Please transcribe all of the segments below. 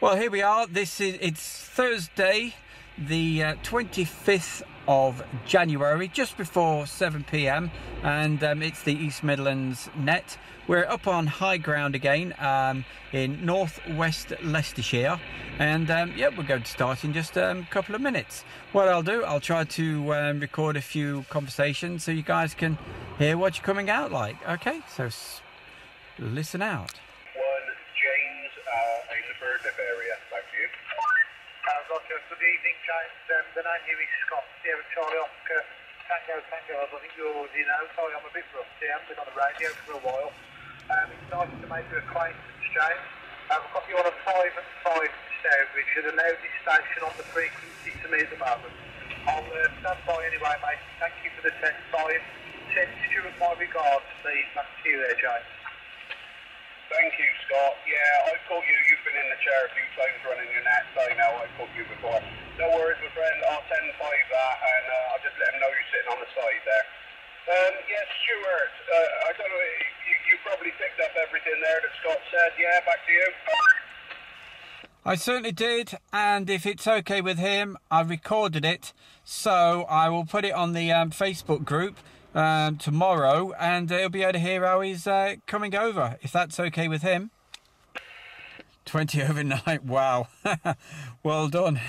Well, here we are. It's Thursday, the 25th of January, just before 7 p.m, and it's the East Midlands Net. We're up on high ground again in northwest Leicestershire, and yeah, we're going to start in just a couple of minutes. What I'll do, I'll try to record a few conversations so you guys can hear what you're coming out like. Okay, so listen out. Area, back to you. Roger, good evening, James. The name here is Scott, Sierra Charlie Oscar, Tango, I think you already know. Sorry, I'm a bit rusty, I haven't been on the radio for a while. It's nice to make your acquaintance, James. I've got you on a 5 and 5 Stourbridge, you're the loudest station on the frequency to me at the moment. I'll stand by anyway, mate. Thank you for the test time. Send Stuart my regards, please. Back to you there, James. Thank you, Scott. Yeah, I've caught you. You've been in the chair a few times running your net, so I know I've caught you before. No worries, my friend. I'll send 5 that, and I'll just let him know you're sitting on the side there. Yes, Stuart, I don't know, you probably picked up everything there that Scott said. Yeah, back to you. I certainly did, and if it's okay with him, I recorded it, so I will put it on the Facebook group tomorrow, and he'll be able to hear how he's coming over, if that's okay with him. 20 overnight, wow. Well done.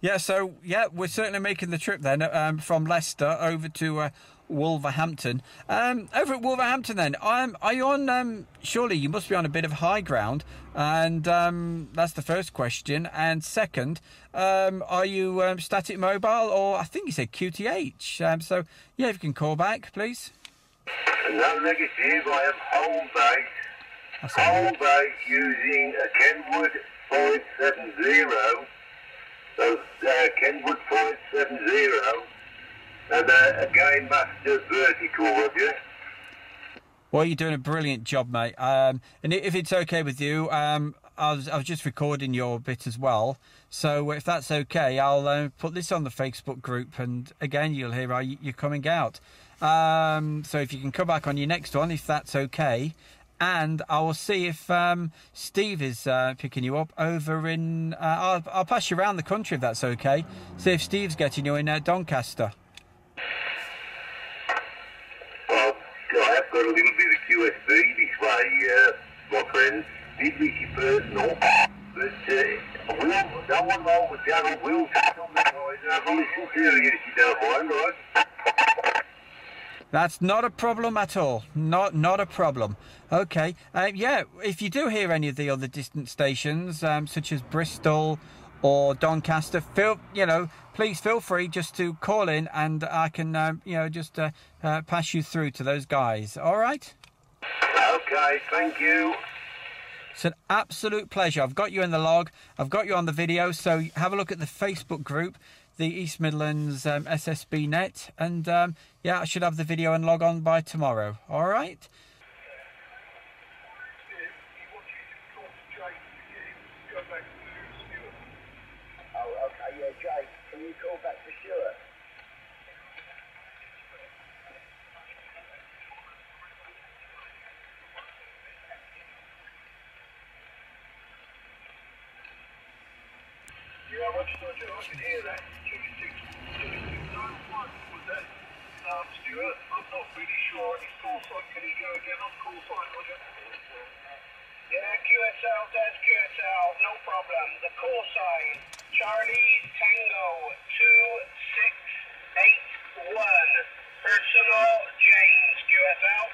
Yeah, so yeah, we're certainly making the trip then from Leicester over to Wolverhampton. Over at Wolverhampton then, are you on, surely you must be on a bit of high ground, and that's the first question. And second, are you static mobile, or I think you said QTH, so yeah, if you can call back please. No negative, I am home base. Home base using a Kenwood 570, so Kenwood 570, and a Game Master vertical, Roger. Well, you're doing a brilliant job, mate. And if it's okay with you, I was just recording your bit as well. So if that's okay, I'll put this on the Facebook group, and again, you'll hear how you're coming out. So if you can come back on your next one, if that's okay. And I will see if Steve is picking you up over in... I'll pass you around the country if that's okay. See if Steve's getting you in Doncaster. Well, I have got a little bit of QSB this way, my friend. Did reach you personal, but no one wrong with Darryl Will on the noise, and I've listened to you if you don't mind, right? That's not a problem at all. Not a problem. Okay. Yeah, if you do hear any of the other distant stations, such as Bristol or Doncaster, please feel free just to call in, and I can, just pass you through to those guys. All right? Okay, thank you. It's an absolute pleasure. I've got you in the log. I've got you on the video. So have a look at the Facebook group, the East Midlands SSB Net, and yeah, I should have the video and log on by tomorrow. All right? Oh, okay, yeah, Jake, can you call back to Stuart? Yeah, I can hear that. 2691, was that? Stuart, I'm not really sure. His call sign, can he go again on call sign, Roger? Yeah, QSL, Des, QSL, no problem. The call sign, Charlie Tango 2681, personal James, QSL.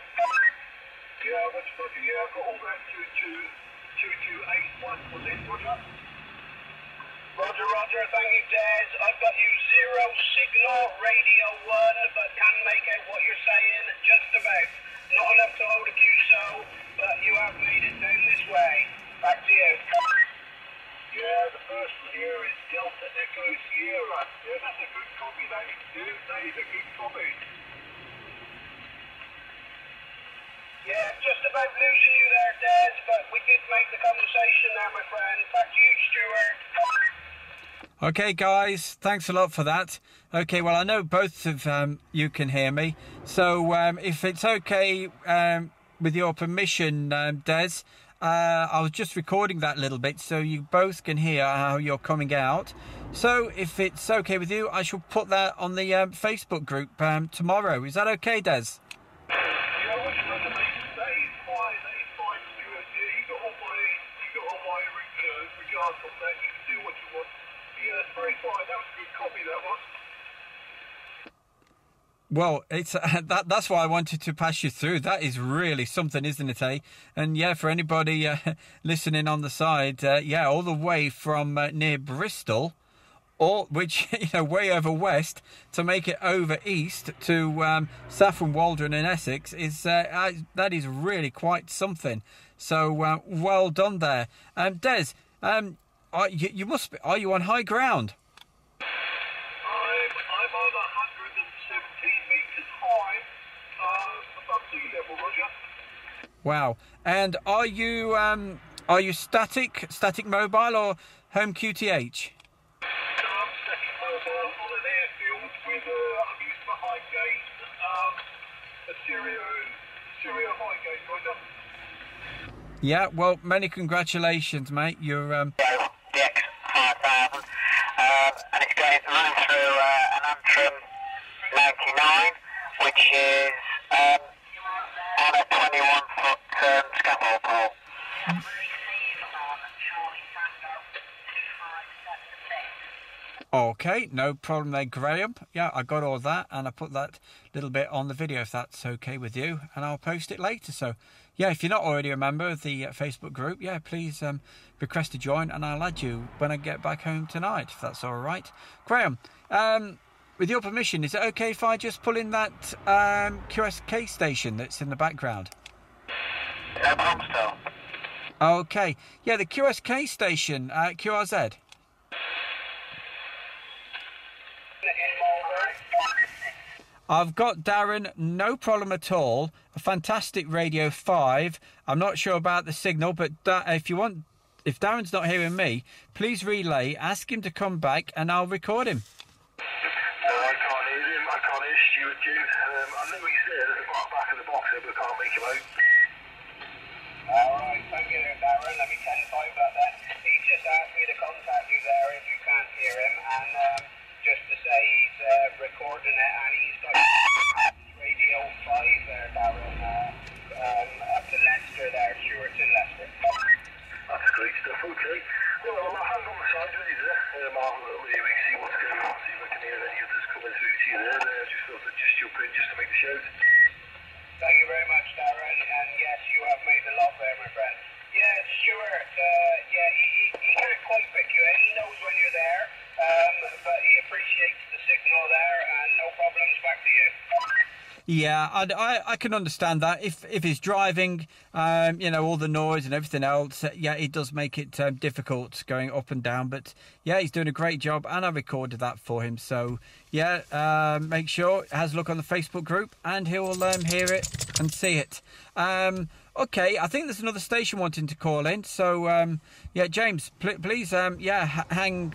Yeah, what's Roger? Yeah, I've got all that 2281, was it, Roger? Roger, thank you, Des. I've got you 0 signal, radio 1, but can make out what you're saying, just about. Not enough to hold a QSO, but you have made it down this way. Back to you. Yeah, the first one here is Delta Echo Sierra. Yeah, that's a good copy, that is, dude. That is a good copy. Yeah, just about losing you there, Des, but we did make the conversation now, my friend. Back to you, Stuart. Okay, guys, thanks a lot for that. Okay, well, I know both of you can hear me. So if it's okay with your permission, Des, I was just recording that little bit so you both can hear how you're coming out. So if it's okay with you, I shall put that on the Facebook group tomorrow. Is that okay, Des? Well, it's that's why I wanted to pass you through. That is really something, isn't it, eh? And yeah, for anybody listening on the side, yeah, all the way from near Bristol, or which way over west, to make it over east to Saffron Walden in Essex is that is really quite something. So well done there, Des. You must be. Are you on high ground? Wow. And are you static mobile or home QTH? Static mobile on an airfield with I'm using a high gate, a Stereo high gate, Roger. Yeah, well, many congratulations, mate. You're DX5000, and it's going running through an Antrim 99, which is on a 21-foot scaffold pole. okay, no problem there, Graham. Yeah, I got all that, and I put that little bit on the video if that's okay with you, and I'll post it later. So, yeah, if you're not already a member of the Facebook group, yeah, please request to join, and I'll add you when I get back home tonight, if that's all right. Graham, with your permission, is it okay if I just pull in that QSK station that's in the background? No problem, still. Okay, yeah, the QSK station, QRZ. I've got Darren, no problem at all. A fantastic Radio 5. I'm not sure about the signal, but if Darren's not hearing me, please relay, ask him to come back, and I'll record him. No, I can't hear him. I can't hear Stuart June. I know he's there at the back of the box, but I can't make him out. Alright, thank you there, Darren. Let me tell you about that. He's just asked me to contact you there if you can't hear him, and just to say he's recording it, and he's got Radio 5 there, Darren, up to Leicester there, Stuart in Leicester. That's great stuff, okay. Well, I'll hang on the side with you there. I'll really see what's going on, see if I can hear any others coming through to you there. Just thought I'd just jump in just to make the shout. Thank you very much, Darren, and yes, you have made the love there, my friend. Yeah, Stuart, yeah, he can't quite pick you in, he knows when you're there, but he appreciates the signal there, and no problems, back to you. Yeah, I can understand that. If he's driving, all the noise and everything else, yeah, it does make it difficult going up and down. But yeah, he's doing a great job, and I recorded that for him. So yeah, make sure has a look on the Facebook group, and he'll hear it and see it. Okay, I think there's another station wanting to call in. So yeah, James, please, hang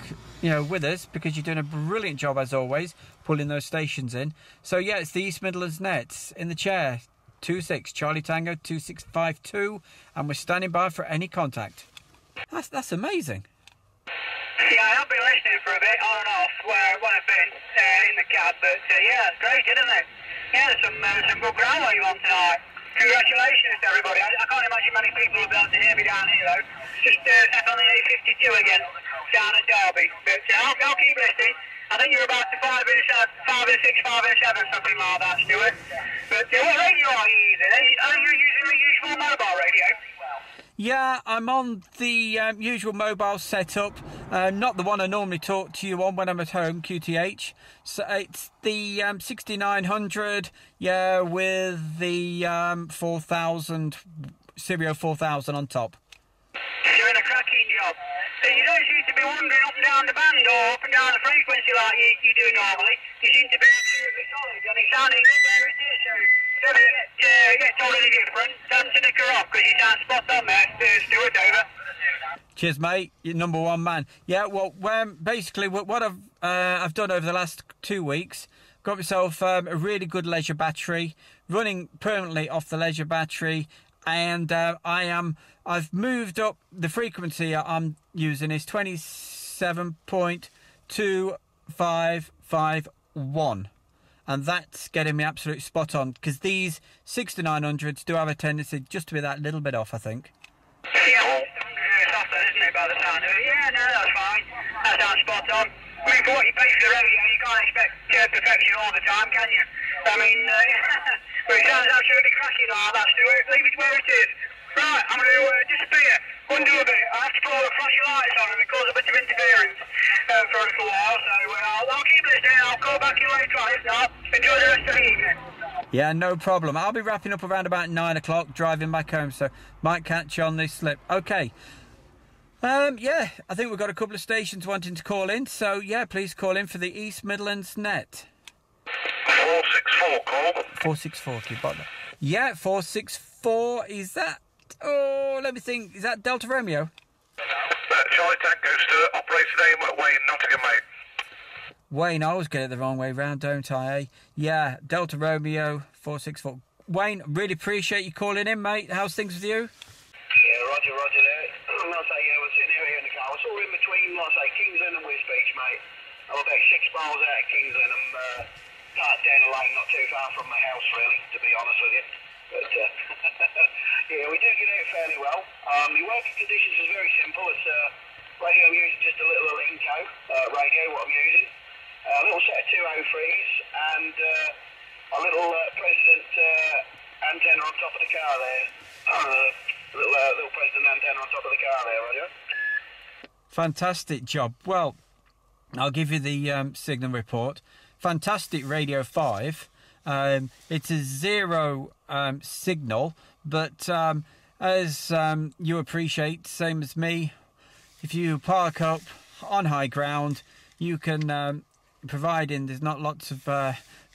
with us, because you're doing a brilliant job as always, pulling those stations in. So yeah, it's the East Midlands Nets in the chair, 26 Charlie Tango 2652, and we're standing by for any contact. That's amazing. Yeah, I've been listening for a bit on and off when I've been in the cab, but yeah, it's great, isn't it? Yeah, there's some good ground wave on tonight. Congratulations to everybody. I can't imagine many people will be able to hear me down here though. Just set on the A52 again, down at Derby. But I'll keep listening. I think you're about to 5 and 6, 5 and 7, something like that, Stuart. But what radio are you using? Are you using the usual mobile radio? Yeah, I'm on the usual mobile setup, not the one I normally talk to you on when I'm at home, QTH. So it's the 6900, yeah, with the 4000, Stereo 4000 on top. Doing a cracking job. So you don't seem to be wandering up and down the band or up and down the frequency like you do normally. You seem to be absolutely solid, and it's sounding good where it is. So if you get told any different, tell them to nick her off, because you sound spot on there. Stuart, over. Cheers, mate. You're number one man. Yeah, well, basically what I've done over the last 2 weeks, got myself a really good leisure battery, running permanently off the leisure battery, and I've moved up the frequency I'm using is 27.2551, and that's getting me absolutely spot on, because these 6900s do have a tendency just to be that little bit off, I think. Yeah, it's off then, isn't it, by the sound of it? Yeah, no, that's fine. That sounds spot on. I mean, for what you pay for the radio, you can't expect perfection all the time, can you? I mean, but it sounds absolutely cracking. Oh, that's Stuart. Leave it where it is. Right, I'm going to disappear. Undo a bit. I have to put all the flashing lights on and it cause a bit of interference for a little while. So I'll keep listening. I'll call back in later on. If not, enjoy the rest of the evening. Yeah, no problem. I'll be wrapping up around about 9 o'clock, driving back home, so might catch you on this slip. Okay. Yeah, I think we've got a couple of stations wanting to call in, so yeah, please call in for the East Midlands Net. 464, call. 464, keep on that. Yeah, 464, is that... Oh, let me think. Is that Delta Romeo? Charlie Tango to Operator Name at Wayne, Nottingham, mate. Wayne, I always get it the wrong way round, don't I, eh? Yeah, Delta Romeo, 464. Wayne, really appreciate you calling in, mate. How's things with you? Yeah, Roger there. Like I say, we're sitting here in the car. We're sort of in between, like I say, Kingsland and Wisbech, mate. I'm about 6 miles out of Kingsland. I'm parked down a lane not too far from my house, really, to be honest with you. But, yeah, we do get out fairly well. The working conditions is very simple. It's radio I'm using, just a little Alinco radio, what I'm using. A little set of 203s and a little President antenna on top of the car there. Little President antenna on top of the car there, Roger. Fantastic job. Well, I'll give you the signal report. Fantastic Radio 5. It's a zero signal, but as you appreciate, same as me, if you park up on high ground, you can, providing there's not lots of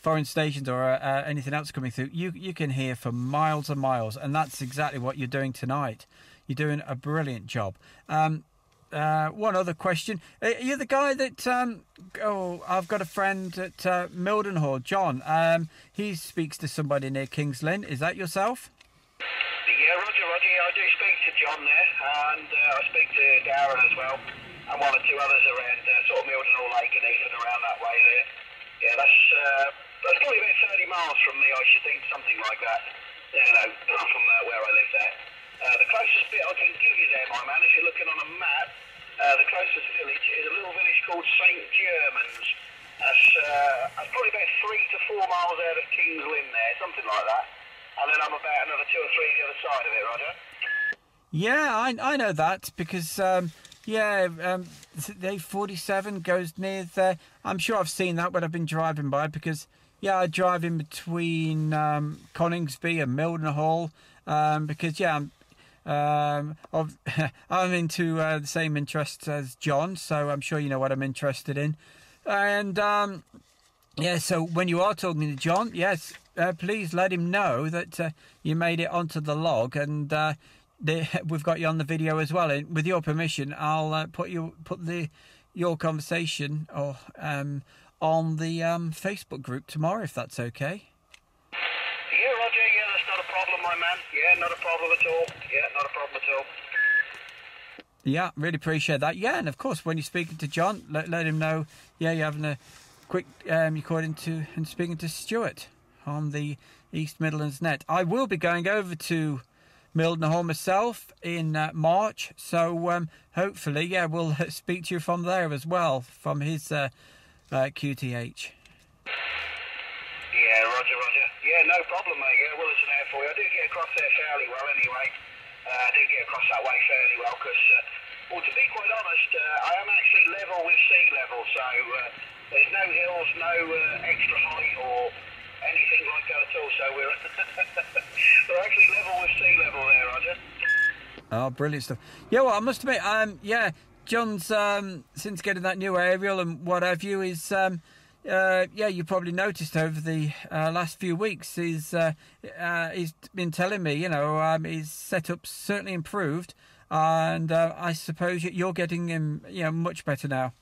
foreign stations or anything else coming through, you can hear for miles and miles, and that's exactly what you're doing tonight. You're doing a brilliant job. One other question. Are you the guy that... I've got a friend at Mildenhall, John. He speaks to somebody near King's Lynn. Is that yourself? Yeah, Roger. I do speak to John there, and I speak to Darren as well, and one or two others around sort of Mildenhall Lake and Eton around that way there. Yeah, that's probably about 30 miles from me, I should think, something like that. From where I live there. The closest bit I can give you there, my man, if you're looking on a map, the closest village is a little village called St. Germans. That's probably about 3 to 4 miles out of King's Lynn there, something like that. And then I'm about another 2 or 3 the other side of it, Roger. Yeah, I know that because, the A47 goes near there. I'm sure I've seen that when I've been driving by because, yeah, I drive in between Coningsby and Mildenhall because, yeah, I'm into the same interests as John, so I'm sure you know what I'm interested in. And, yeah, so when you are talking to John, yes, please let him know that you made it onto the log, and we've got you on the video as well. And with your permission, I'll put your conversation on the Facebook group tomorrow, if that's okay. Yeah, Roger, yeah, that's not a problem, my man. Yeah, not a problem at all. Yeah, not a problem at all. Yeah, really appreciate that. Yeah, and of course, when you're speaking to John, let him know, yeah, you're having a quick recording to and speaking to Stuart on the East Midlands Net. I will be going over to Mildenhall myself in March, so hopefully, yeah, we'll speak to you from there as well, from his QTH. Yeah, Roger. Yeah, no problem, mate. Yeah, we'll listen out for you. I do get across there fairly well anyway. I do get across that way fairly well because, well, to be quite honest, I am actually level with sea level, so there's no hills, no extra height or anything like that at all, so we're actually level with sea level there, Roger. Oh, brilliant stuff. Yeah, well, I must admit, yeah, John's, since getting that new aerial and what have you, is, yeah, you probably noticed over the last few weeks, he's been telling me, you know, his setup's certainly improved, and I suppose you're getting him, you know, much better now.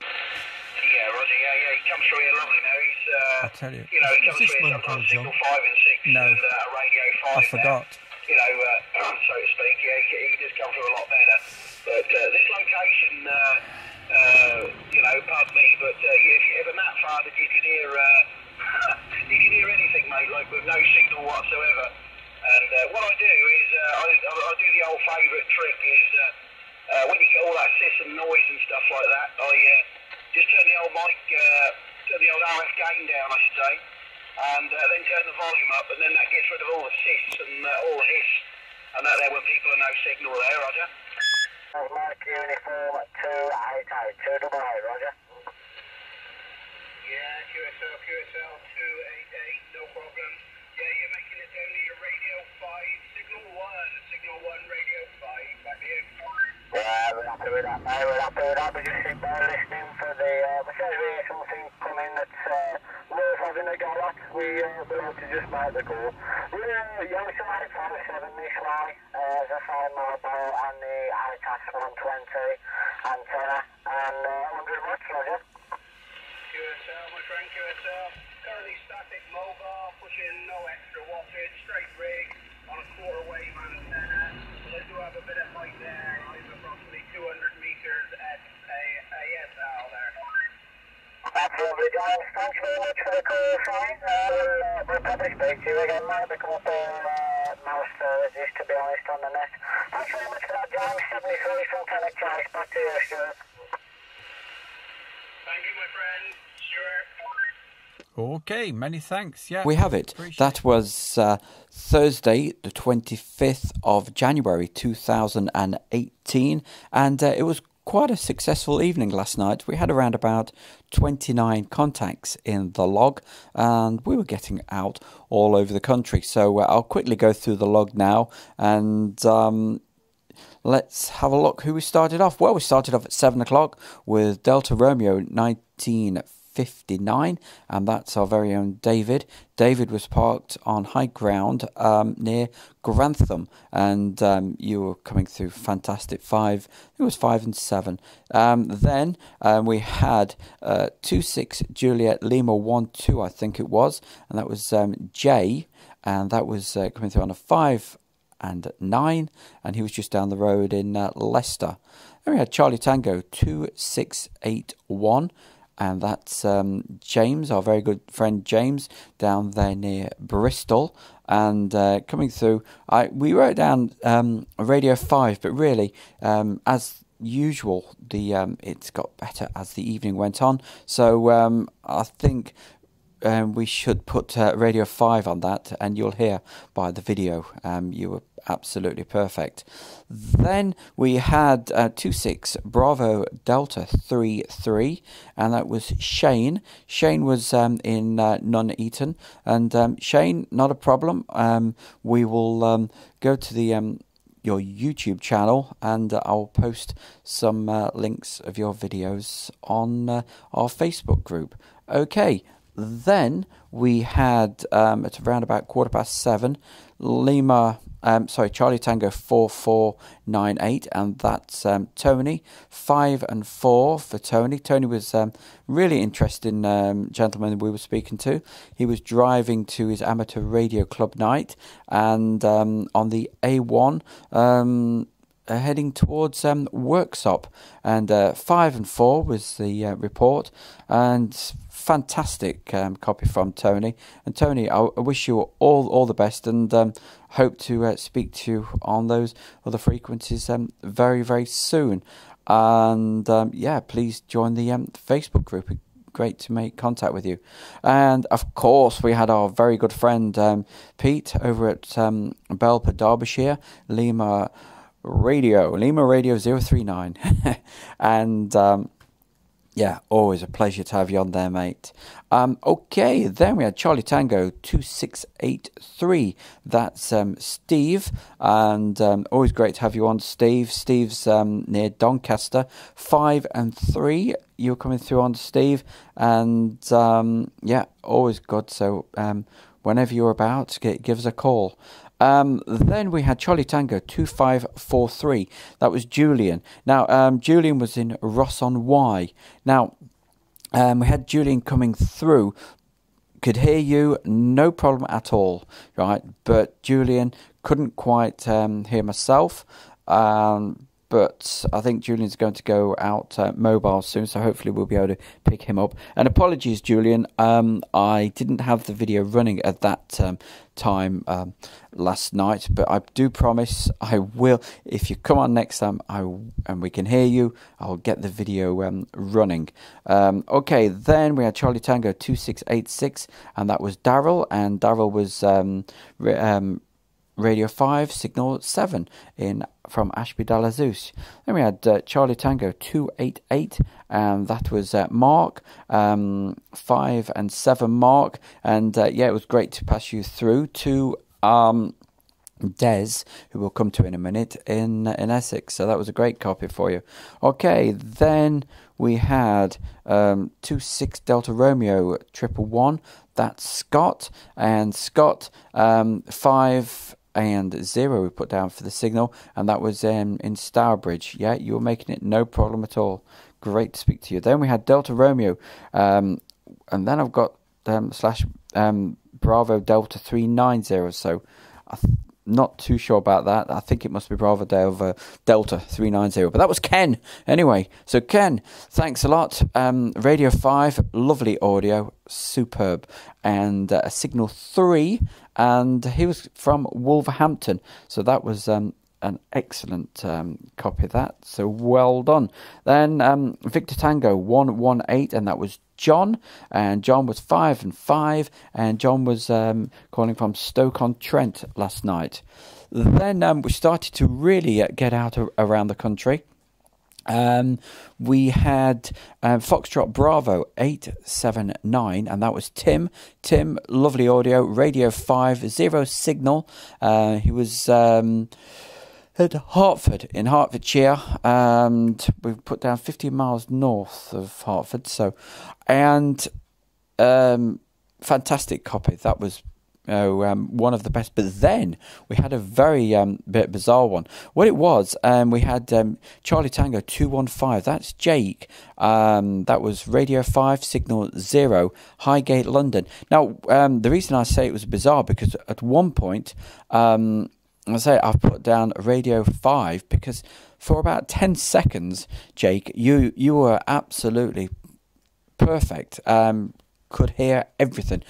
Yeah, Roger, yeah, he comes through here lovely now. He's, I tell you. you know, he comes through here sometimes signal 5 and 6 No. and a radio 5 I forgot. now. so to speak. Yeah, he does come through a lot better. But this location, pardon me, but if you're ever that far that you can hear, you can hear anything, mate, like with no signal whatsoever. And what I do is, I do the old favourite trick is, when you get all that hiss and noise and stuff like that, I just turn the old mic, turn the old RF gain down, I should say, and then turn the volume up, and then that gets rid of all the hiss and all the hiss, and that there when people are no signal there, Roger. Mike Uniform 288, 288, Roger. Yeah, QSL 288, no problem. Yeah, you're making it down to your radio 5, signal 1, radio 5, back to you. Yeah, we're happy with that, mate, we're happy with that. We're just sitting there listening for the, we said we hear something coming that's worth having a go at. We like to just make the call. Yeah, we saw 857 this way, as a fine mobile and the ITAS 120 antenna, and 100 watts, Roger. QSL, my friend, QSL. Currently static mobile, pushing no extra wattage, straight rig on a quarter wave antenna. So I do have a bit of height there. I'm approximately 200 meters at ASL there. That's lovely, James. Thanks very much for the call, Shane. We'll probably speak to you again, mate. We come up most Thursdays, to be honest, on the net. Thanks very much for that, James. 73 from Tenant Chase. Back to you, Stuart. Thank you, my friend. Stuart. Okay, many thanks. Yeah, we have it. That was Thursday, the 25th of January 2018, and it was quite a successful evening last night. We had around about 29 contacts in the log, and we were getting out all over the country. So I'll quickly go through the log now, and let's have a look who we started off. Well, we started off at 7 o'clock with Delta Romeo 1959, and that's our very own David. David was parked on high ground near Grantham, and you were coming through fantastic. It was 5 and 7. Then we had 26 Juliet Lima 12, I think it was, and that was Jay, and that was coming through on a 5 and 9, and he was just down the road in Leicester. Then we had Charlie Tango 2681, and that's James, our very good friend James, down there near Bristol. And coming through, we wrote down Radio 5, but really, as usual, it's got better as the evening went on. So I think we should put Radio 5 on that, and you'll hear by the video. You were absolutely perfect. Then we had 26 Bravo Delta 33, and that was Shane. Shane was in Nuneaton, and Shane, not a problem. We will go to the your YouTube channel, and I'll post some links of your videos on our Facebook group. Okay. Then we had at around about 7:15 Charlie Tango 4498, and that's Tony 5 and 4 for Tony. Tony was really interesting gentleman we were speaking to. He was driving to his amateur radio club night, and on the A1 heading towards Worksop, and 5 and 4 was the report, and fantastic copy from Tony. And Tony, I wish you all the best, and hope to speak to you on those other frequencies very, very soon. And please join the Facebook group. Great to make contact with you. And of course we had our very good friend Pete over at Belper, Derbyshire, Lima Radio 039. And always a pleasure to have you on there, mate. Okay, then we had Charlie Tango 2683. That's Steve, and always great to have you on, Steve. Steve's near Doncaster. 5 and 3. You're coming through on, Steve, and always good. So whenever you're about, give us a call. Then we had Charlie Tango 2543. That was Julian. Now, Julian was in Ross-on-Wye. Now, we had Julian coming through. Could hear you, no problem at all, right? But Julian couldn't quite hear myself. But I think Julian's going to go out mobile soon, so hopefully we'll be able to pick him up. And apologies, Julian, I didn't have the video running at that time last night, but I do promise I will. If you come on next time and we can hear you, I'll get the video running. Okay, then we had Charlie Tango 2686, and that was Daryl, and Daryl was Radio 5, Signal 7 from Ashby de la Zeus. Then we had Charlie Tango 288, and that was Mark, 5 and 7 Mark. And it was great to pass you through to Des, who we'll come to in a minute, in Essex. So that was a great copy for you. Okay, then we had 26 Delta Romeo 111. That's Scott, and Scott 5 and 0 we put down for the signal, and that was in Stourbridge. Yeah, you were making it no problem at all. Great to speak to you. Then we had Delta Romeo, and then I've got slash Bravo Delta 390. So not too sure about that. I think it must be Bravo Delta 390, but that was Ken anyway. So Ken, thanks a lot. Radio 5, lovely audio, superb, and Signal 3, and he was from Wolverhampton, so that was an excellent copy of that, so well done. Then Victor Tango 118, and that was John, and John was 5 and 5, and John was calling from Stoke-on-Trent last night. Then we started to really get out around the country. We had Foxtrot Bravo 879, and that was Tim. Tim, lovely audio, Radio 5, 0 signal. He was at Hertford in Hertfordshire, and we put down 50 miles north of Hertford. So, and fantastic copy. That was one of the best. But then we had a very bit bizarre one. What it was, we had Charlie Tango 215. That's Jake. That was Radio 5, Signal 0, Highgate, London. Now, the reason I say it was bizarre, because at one point, I've put down Radio 5 because for about 10 seconds, Jake, you were absolutely perfect. Could hear everything.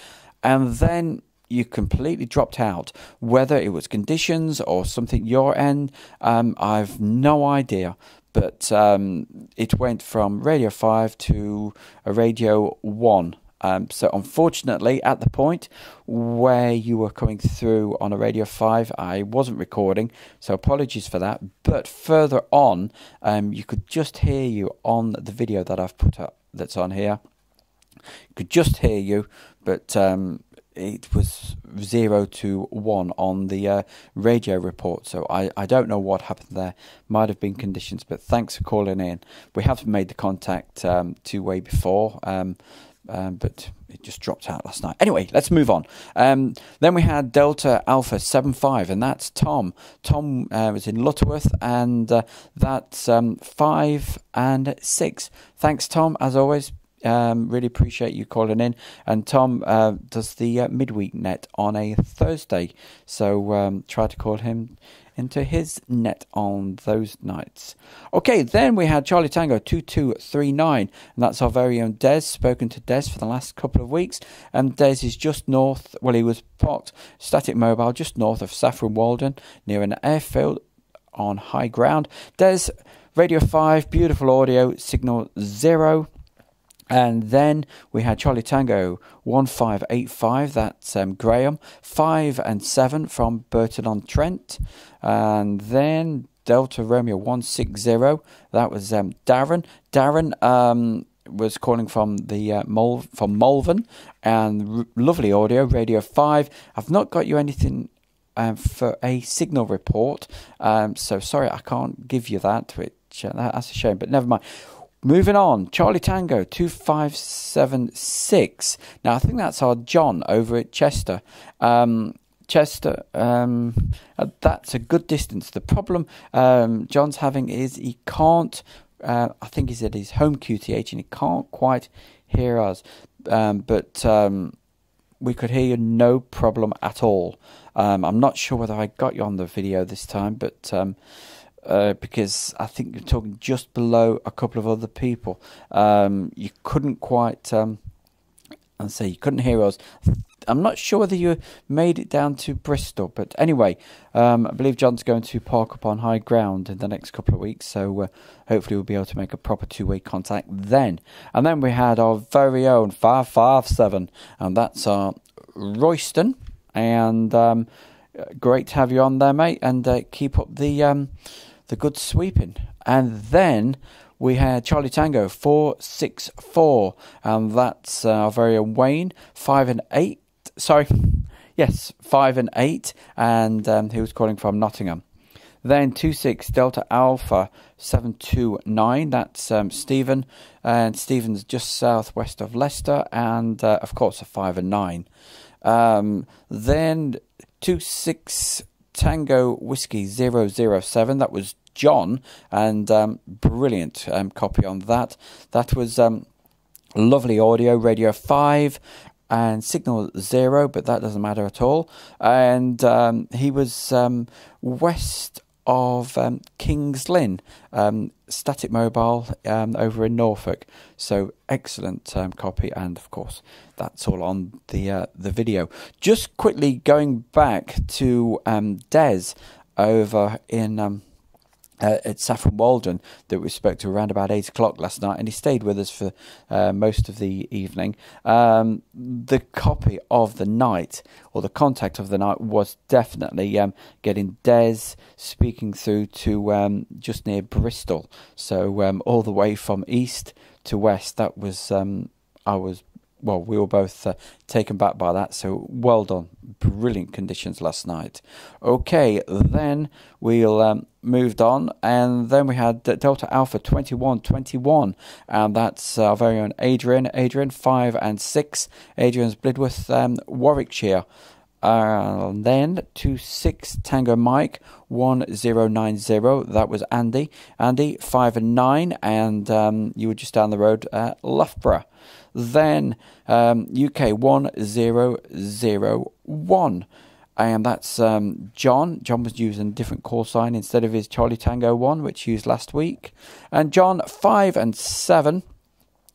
And then you completely dropped out. Whether it was conditions or something your end, I've no idea. But it went from Radio 5 to a Radio 1. So unfortunately, at the point where you were coming through on a Radio 5, I wasn't recording, so apologies for that. But further on, you could just hear you on the video that I've put up that's on here. Could just hear you, but it was 0 to 1 on the radio report. So I don't know what happened there. Might have been conditions, but thanks for calling in. We have made the contact two-way before, but it just dropped out last night. Anyway, let's move on. Then we had Delta Alpha 75, and that's Tom. Tom was in Lutterworth, and that's 5 and 6. Thanks, Tom, as always. Really appreciate you calling in. And Tom does the midweek net on a Thursday, so try to call him into his net on those nights. Okay, then we had Charlie Tango 2239, and that's our very own Des. Spoken to Des for the last couple of weeks, and Des is just north, well, he was parked static mobile just north of Saffron Walden near an airfield on high ground. Des, Radio 5, beautiful audio, Signal 0. And then we had Charlie Tango 1585, that's Graham, 5 and 7 from Burton-on-Trent. And then Delta Romeo 160, that was Darren. Darren was calling from the from Malvern, and lovely audio, Radio 5. I've not got you anything for a signal report, so sorry I can't give you that, which that's a shame, but never mind. Moving on, Charlie Tango 2576. Now I think that's our John over at Chester. Chester, that's a good distance. The problem John's having is he can't. I think he's at his home QTH and he can't quite hear us. But we could hear you no problem at all. I'm not sure whether I got you on the video this time, but because I think you're talking just below a couple of other people. You couldn't quite, you couldn't hear us. I'm not sure whether you made it down to Bristol, but anyway, I believe John's going to park up on high ground in the next couple of weeks, so hopefully we'll be able to make a proper two-way contact then. And then we had our very own 557, and that's our Royston, and great to have you on there, mate, and keep up the good sweeping. And then we had Charlie Tango 464, and that's our very own Wayne 5 and 8. Sorry, yes, 5 and 8, and he was calling from Nottingham. Then 26 Delta Alpha 729. That's Stephen, and Stephen's just southwest of Leicester, and of course a 5 and 9. Then 26 Tango Whiskey 007. That was John, and brilliant copy on that. That was lovely audio, radio 5 and signal 0, but that doesn't matter at all. And he was west of Kings Lynn, static mobile over in Norfolk. So excellent copy, and of course that's all on the video. Just quickly going back to Des over in at Saffron Walden, that we spoke to around about 8 o'clock last night, and he stayed with us for most of the evening. The copy of the night, or the contact of the night, was definitely getting Des speaking through to just near Bristol, so all the way from east to west. That was we were both taken back by that, so well done. Brilliant conditions last night. Okay, then we'll moved on, and then we had Delta Alpha 2121, and that's our very own Adrian 5 and 6. Adrian's Blidworth, Warwickshire. And then 26 Tango Mike 1090. That was Andy 5 and 9, and you were just down the road at Loughborough. Then UK 1001, and that's John. John was using a different call sign instead of his Charlie Tango 1, which he used last week. And John 5 and 7,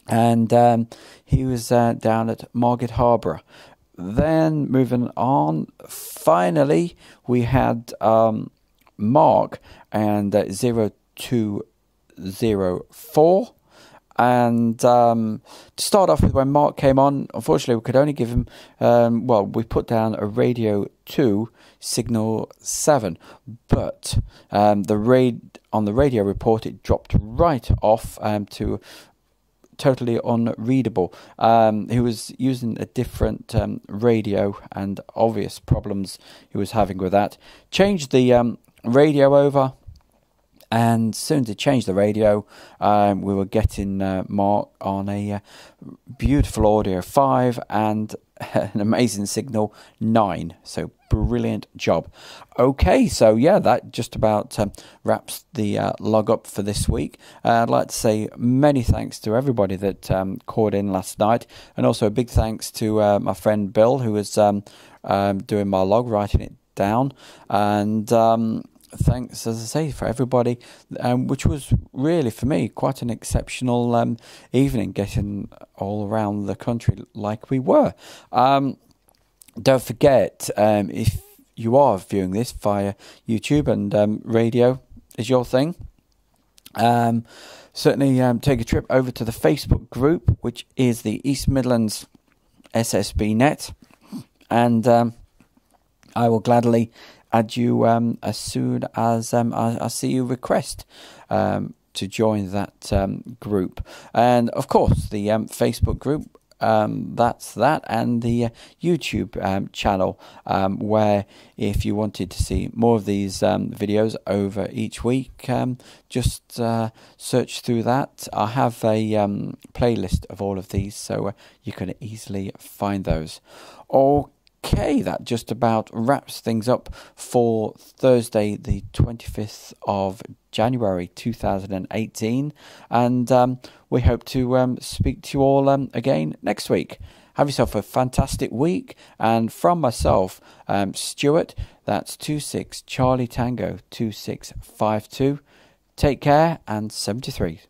and he was down at Margate Harbour. Then moving on, finally we had Mark and 0204. And to start off with, when Mark came on, unfortunately we could only give him, we put down a radio 2 signal 7, but on the radio report it dropped right off to totally unreadable. He was using a different radio, and obvious problems he was having with that. Changed the radio over, and soon to change the radio, we were getting Mark on a beautiful audio 5 and an amazing signal 9. So brilliant job. Okay, so yeah, that just about wraps the log up for this week. I'd like to say many thanks to everybody that called in last night, and also a big thanks to my friend Bill, who was doing my log, writing it down, and thanks, as I say, for everybody, which was really, for me, quite an exceptional evening, getting all around the country like we were. Don't forget, if you are viewing this via YouTube and radio is your thing, certainly take a trip over to the Facebook group, which is the East Midlands SSB Net, and I will gladly add you as soon as I see you request to join that group. And of course the Facebook group, that's that, and the YouTube channel, where if you wanted to see more of these videos over each week, just search through that. I have a playlist of all of these, so you can easily find those. Okay, that just about wraps things up for Thursday, the 25th of January 2018, and we hope to speak to you all again next week. Have yourself a fantastic week. And from myself, Stuart, that's 26 Charlie Tango 2652. Take care, and 73.